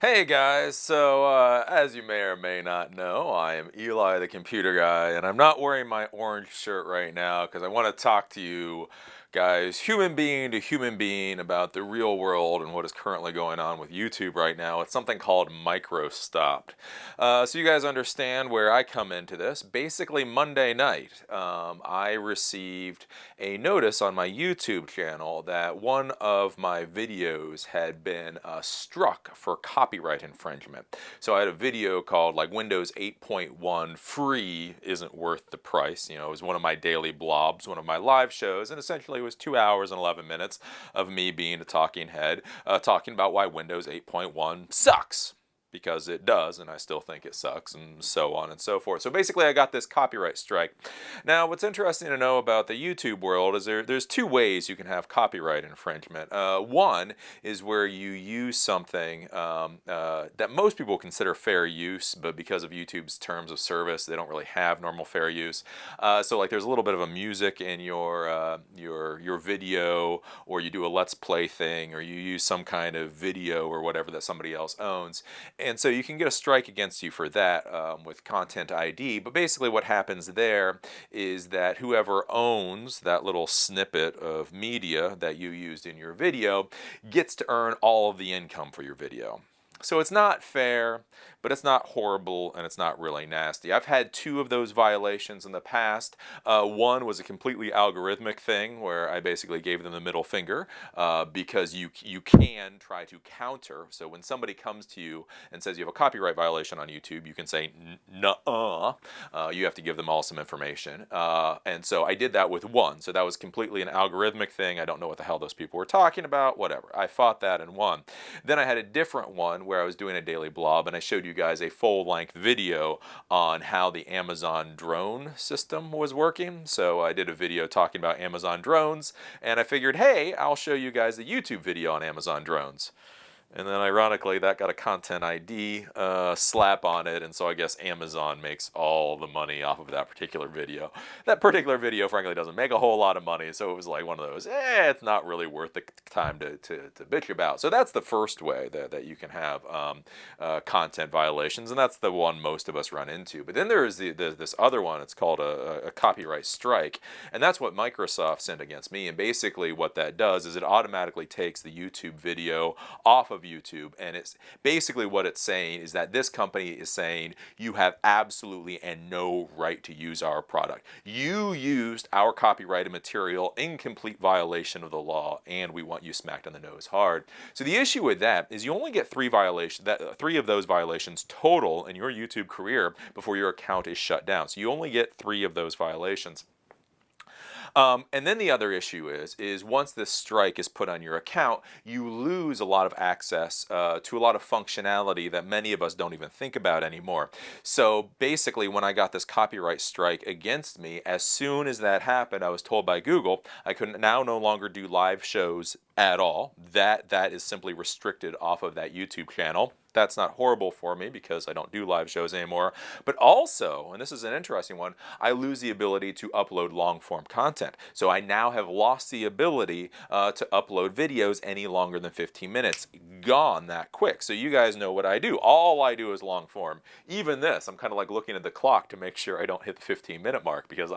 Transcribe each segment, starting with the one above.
Hey guys, so as you may or may not know, I am Eli the computer guy, and I'm not wearing my orange shirt right now because I want to talk to you guys, human being to human being, about the real world and what is currently going on with YouTube right now. It's something called micro stopped. So you guys understand where I come into this. Basically, Monday night, I received a notice on my YouTube channel that one of my videos had been struck for copyright infringement. So I had a video called like Windows 8.1 free isn't worth the price. You know, it was one of my daily blobs, one of my live shows, and essentially it was 2 hours and 11 minutes of me being a talking head, talking about why Windows 8.1 sucks. Because it does, and I still think it sucks, and so on and so forth. So basically, I got this copyright strike. Now, what's interesting to know about the YouTube world is there's two ways you can have copyright infringement. One is where you use something that most people consider fair use, but because of YouTube's terms of service, they don't really have normal fair use. So, like, there's a little bit of a music in your video, or you do a Let's Play thing, or you use some kind of video or whatever that somebody else owns. And so you can get a strike against you for that with Content ID. But basically what happens there is that whoever owns that little snippet of media that you used in your video gets to earn all of the income for your video. So it's not fair, but it's not horrible, and it's not really nasty. I've had two of those violations in the past. One was a completely algorithmic thing where I basically gave them the middle finger because you can try to counter. So when somebody comes to you and says you have a copyright violation on YouTube, you can say, nuh-uh. You have to give them all some information. And so I did that with one. So that was completely an algorithmic thing. I don't know what the hell those people were talking about, whatever. I fought that and won. Then I had a different one where I was doing a daily blob, and I showed you guys a full-length video on how the Amazon drone system was working. So I did a video talking about Amazon drones, and I figured, hey, I'll show you guys the YouTube video on Amazon drones. And then ironically, that got a Content ID slap on it, and so I guess Amazon makes all the money off of that particular video. That particular video, frankly, doesn't make a whole lot of money, so it was like one of those, it's not really worth the time to bitch about. So that's the first way that you can have content violations, and that's the one most of us run into. But then there is this other one, it's called a copyright strike, and that's what Microsoft sent against me, and basically what that does is it automatically takes the YouTube video off of YouTube, and it's basically what it's saying is that this company is saying you have absolutely and no right to use our product. You used our copyrighted material in complete violation of the law, and we want you smacked on the nose hard. So the issue with that is you only get three of those violations total in your YouTube career before your account is shut down. So you only get three of those violations. And then the other issue is once this strike is put on your account, you lose a lot of access to a lot of functionality that many of us don't even think about anymore. So basically, when I got this copyright strike against me, as soon as that happened, I was told by Google I could now no longer do live shows at all. That is simply restricted off of that YouTube channel. That's not horrible for me because I don't do live shows anymore. But also, and this is an interesting one, I lose the ability to upload long-form content. So I now have lost the ability to upload videos any longer than 15 minutes. Gone that quick. So you guys know what I do. All I do is long-form. Even this, I'm kind of like looking at the clock to make sure I don't hit the 15-minute mark because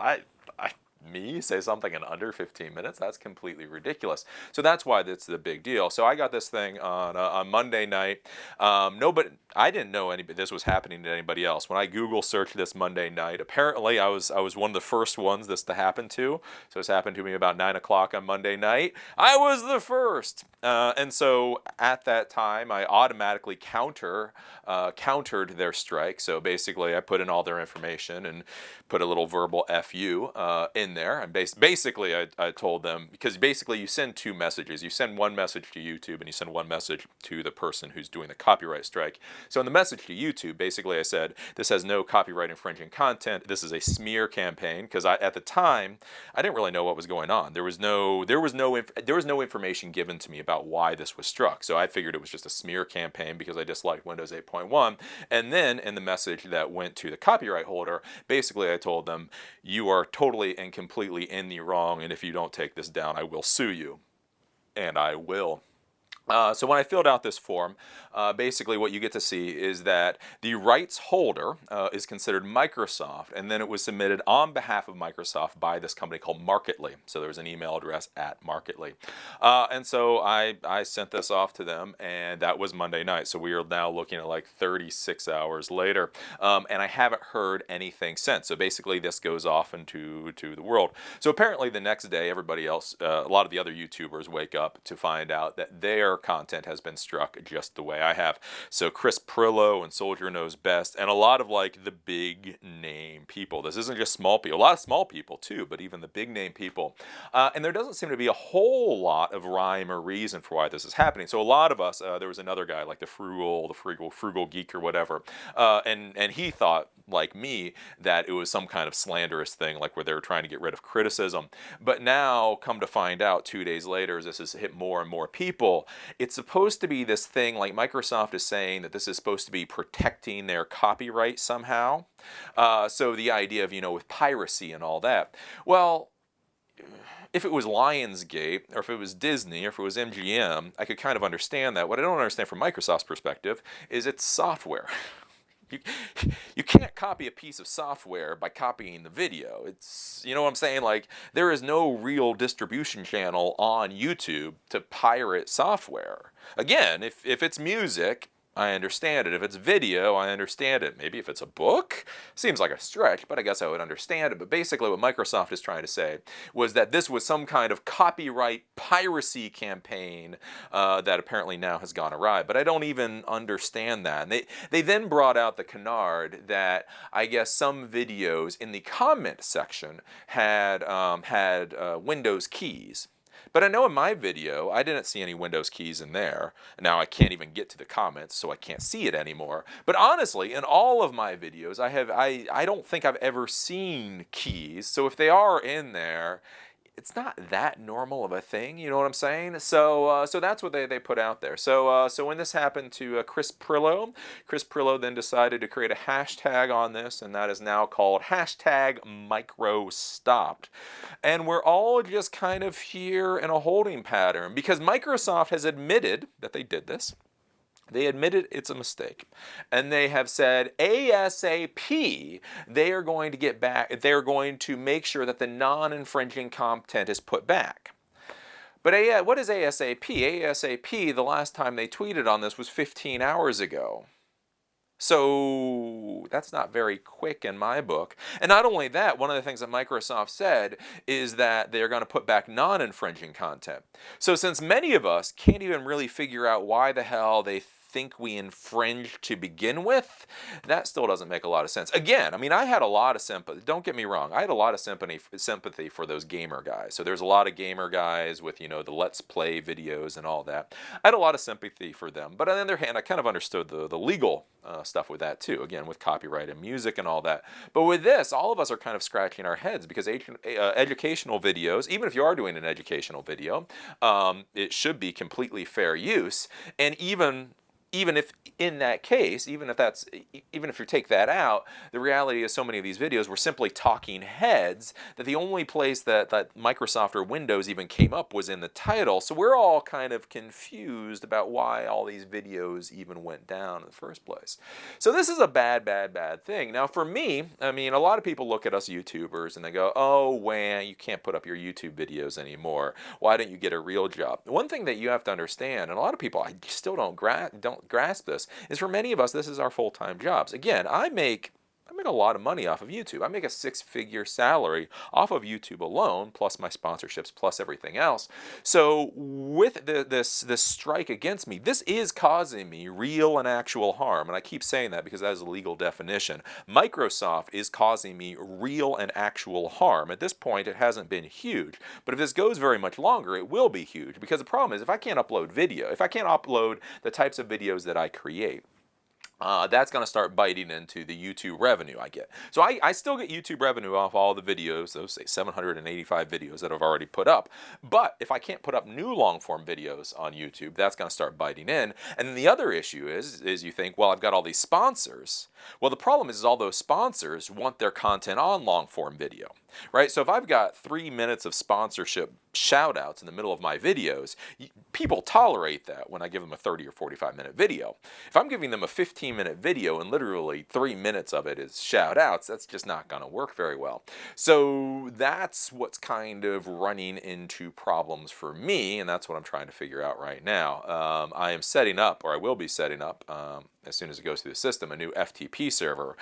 me say something in under 15 minutes? That's completely ridiculous. So that's why that's the big deal. So I got this thing on Monday night. I didn't know this was happening to anybody else. When I Google searched this Monday night, apparently I was one of the first ones this to happen to. So this happened to me about 9 o'clock on Monday night. I was the first. And so at that time, I automatically countered their strike. So basically, I put in all their information and put a little verbal FU in there. And basically, I told them, because basically you send two messages. You send one message to YouTube and you send one message to the person who's doing the copyright strike. So in the message to YouTube, basically I said, this has no copyright infringing content. This is a smear campaign, because at the time, I didn't really know what was going on. There was no information given to me about why this was struck. So I figured it was just a smear campaign because I disliked Windows 8.1. And then in the message that went to the copyright holder, basically I told them, you are totally and completely in the wrong, and if you don't take this down, I will sue you. And I will. So when I filled out this form, basically what you get to see is that the rights holder is considered Microsoft, and then it was submitted on behalf of Microsoft by this company called Marketly. So there was an email address at Marketly. And so I sent this off to them, and that was Monday night. So we are now looking at like 36 hours later, and I haven't heard anything since. So basically this goes off into the world. So apparently the next day, everybody else, a lot of the other YouTubers wake up to find out that their content has been struck just the way I have. So Chris Prillo and Soldier Knows Best, and a lot of like the big name people. This isn't just small people, a lot of small people too, but even the big name people. And there doesn't seem to be a whole lot of rhyme or reason for why this is happening. So a lot of us, there was another guy like the frugal geek or whatever, and he thought, like me, that it was some kind of slanderous thing, like where they were trying to get rid of criticism. But now, come to find out, 2 days later, as this has hit more and more people, it's supposed to be this thing, like Microsoft is saying that this is supposed to be protecting their copyright somehow. So the idea of, with piracy and all that. Well, if it was Lionsgate, or if it was Disney, or if it was MGM, I could kind of understand that. What I don't understand from Microsoft's perspective is it's software. You can't copy a piece of software by copying the video. It's, you know what I'm saying? Like, there is no real distribution channel on YouTube to pirate software. Again, if it's music, I understand it. If it's video, I understand it. Maybe if it's a book, seems like a stretch, but I guess I would understand it. But basically what Microsoft is trying to say was that this was some kind of copyright piracy campaign that apparently now has gone awry. But I don't even understand that. And they then brought out the canard that I guess some videos in the comment section had Windows keys. But I know in my video, I didn't see any Windows keys in there. Now I can't even get to the comments, so I can't see it anymore. But honestly, in all of my videos, I don't think I've ever seen keys. So if they are in there, it's not that normal of a thing, you know what I'm saying? So that's what they put out there. So when this happened to Chris Prillo then decided to create a hashtag on this, and that is now called #MicroStopped. And we're all just kind of here in a holding pattern because Microsoft has admitted that they did this. They admitted it's a mistake. And they have said ASAP, they are going to get back, they're going to make sure that the non-infringing content is put back. But what is ASAP? ASAP, the last time they tweeted on this was 15 hours ago. So that's not very quick in my book. And not only that, one of the things that Microsoft said is that they're going to put back non-infringing content. So since many of us can't even really figure out why the hell they think we infringed to begin with, that still doesn't make a lot of sense. Again, I mean, I had a lot of sympathy. Don't get me wrong. I had a lot of sympathy for those gamer guys. So there's a lot of gamer guys with, the Let's Play videos and all that. I had a lot of sympathy for them. But on the other hand, I kind of understood the legal stuff with that too. Again, with copyright and music and all that. But with this, all of us are kind of scratching our heads because educational videos, even if you are doing an educational video, it should be completely fair use. And even if in that case, even if you take that out, the reality is so many of these videos were simply talking heads that the only place that Microsoft or Windows even came up was in the title. So we're all kind of confused about why all these videos even went down in the first place. So this is a bad thing. Now for me, I mean, a lot of people look at us YouTubers and they go, oh, man, you can't put up your YouTube videos anymore. Why don't you get a real job? One thing that you have to understand, and a lot of people I still don't grasp this, is for many of us, this is our full-time jobs. Again, I make a lot of money off of YouTube. I make a six-figure salary off of YouTube alone, plus my sponsorships, plus everything else. So with this strike against me, this is causing me real and actual harm. And I keep saying that because that is a legal definition. Microsoft is causing me real and actual harm. At this point, it hasn't been huge. But if this goes very much longer, it will be huge. Because the problem is, if I can't upload video, if I can't upload the types of videos that I create, that's going to start biting into the YouTube revenue I get. So I still get YouTube revenue off all the videos, those say 785 videos that I've already put up. But if I can't put up new long-form videos on YouTube, that's going to start biting in. And then the other issue is you think, well, I've got all these sponsors. Well, the problem is all those sponsors want their content on long-form video. right? So if I've got 3 minutes of sponsorship shout outs in the middle of my videos, people tolerate that when I give them a 30 or 45-minute video. If I'm giving them a 15-minute video and literally 3 minutes of it is shout outs, that's just not going to work very well. So that's what's kind of running into problems for me, and that's what I'm trying to figure out right now. I am setting up, or I will be setting up, as soon as it goes through the system, a new FTP server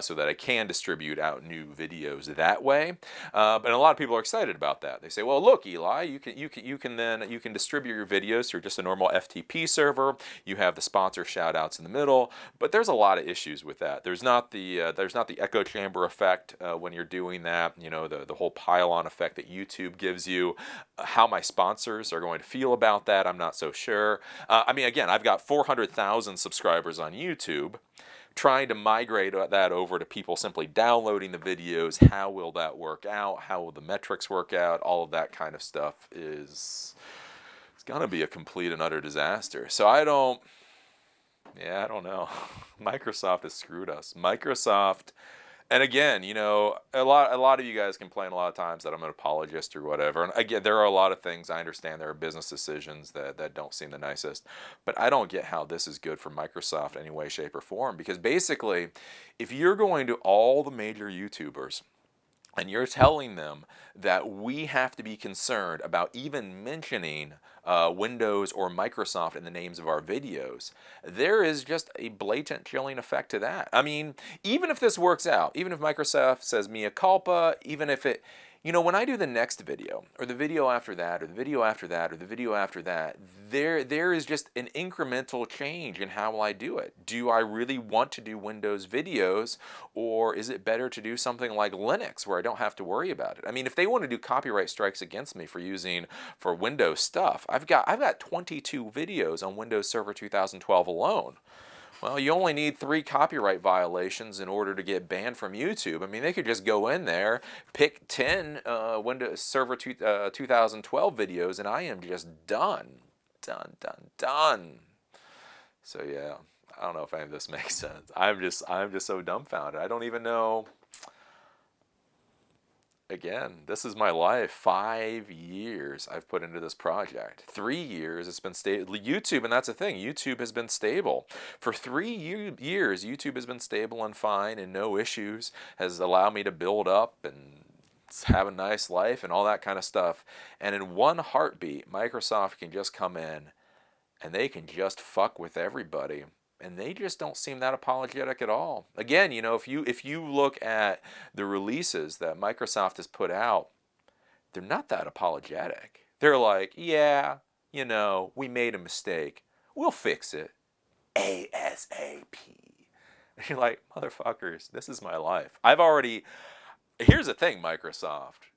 so that I can distribute out new videos that way. But a lot of people are excited about that. They say, "Well, look, Eli, you can distribute your videos through just a normal FTP server. You have the sponsor shout outs in the middle." But there's a lot of issues with that. There's not the echo chamber effect when you're doing that. You know, the whole pile-on effect that YouTube gives you. How my sponsors are going to feel about that, I'm not so sure. I mean, again, I've got 400,000 subscribers on YouTube. Trying to migrate that over to people simply downloading the videos, how will that work out? How will the metrics work out? All of that kind of stuff is it's gonna be a complete and utter disaster. So I don't know. Microsoft has screwed us. Microsoft. And again, you know, a lot of you guys complain a lot of times that I'm an apologist or whatever. And again, there are a lot of things I understand. There are business decisions that don't seem the nicest. But I don't get how this is good for Microsoft in any way, shape, or form. Because basically, if you're going to all the major YouTubers and you're telling them that we have to be concerned about even mentioning Windows or Microsoft in the names of our videos, there is just a blatant chilling effect to that. I mean, even if this works out, even if Microsoft says mea culpa, even if it, you know, when I do the next video, or the video after that, or the video after that, or the video after that, there is just an incremental change in how I do it. Do I really want to do Windows videos, or is it better to do something like Linux where I don't have to worry about it? I mean, if they want to do copyright strikes against me for Windows stuff, I've got 22 videos on Windows Server 2012 alone. Well, you only need 3 copyright violations in order to get banned from YouTube. I mean, they could just go in there, pick 10 Windows Server 2012 videos, and I am just done. Done. So yeah, I don't know if any of this makes sense. I'm just so dumbfounded. I don't even know. Again, this is my life. 5 years I've put into this project. 3 years it's been stable. YouTube, and that's the thing, YouTube has been stable. For 3 years, YouTube has been stable and fine and no issues, has allowed me to build up and have a nice life and all that kind of stuff. And in one heartbeat, Microsoft can just come in and they can just fuck with everybody. And they just don't seem that apologetic at all. Again, you know, if you look at the releases that Microsoft has put out, they're not that apologetic. They're like, yeah, you know, we made a mistake. We'll fix it. ASAP. And you're like, motherfuckers, this is my life. Here's the thing, Microsoft.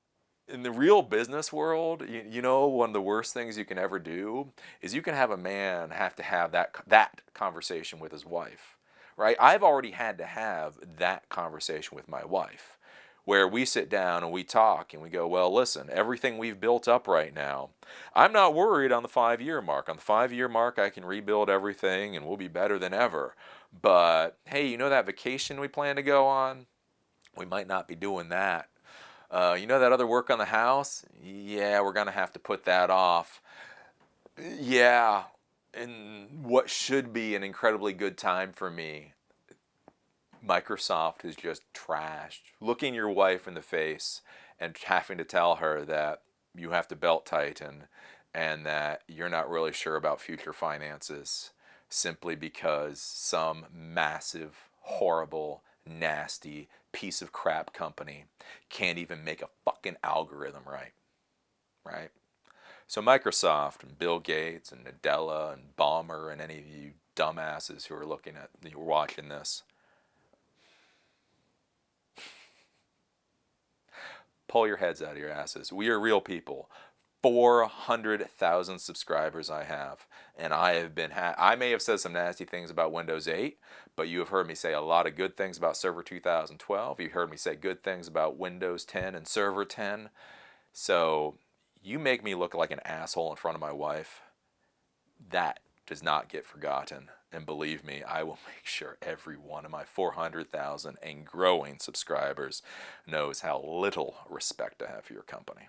In the real business world, you know, one of the worst things you can ever do is you can have a man have to have that conversation with his wife, right? I've already had to have that conversation with my wife where we sit down and we talk and we go, well, listen, everything we've built up right now, I'm not worried on the 5-year mark. On the 5-year mark, I can rebuild everything and we'll be better than ever. But hey, you know that vacation we plan to go on? We might not be doing that. You know that other work on the house? Yeah, we're going to have to put that off. Yeah, and what should be an incredibly good time for me, Microsoft has just trashed. Looking your wife in the face and having to tell her that you have to belt tighten and that you're not really sure about future finances simply because some massive, horrible, nasty piece of crap company can't even make a fucking algorithm right? So Microsoft and Bill Gates and Nadella and Ballmer and any of you dumbasses who are watching this, pull your heads out of your asses. We are real people. 400,000 subscribers I have, and I may have said some nasty things about Windows 8, but you have heard me say a lot of good things about Server 2012. You heard me say good things about Windows 10 and Server 10. So you make me look like an asshole in front of my wife. That does not get forgotten. And believe me, I will make sure every one of my 400,000 and growing subscribers knows how little respect I have for your company.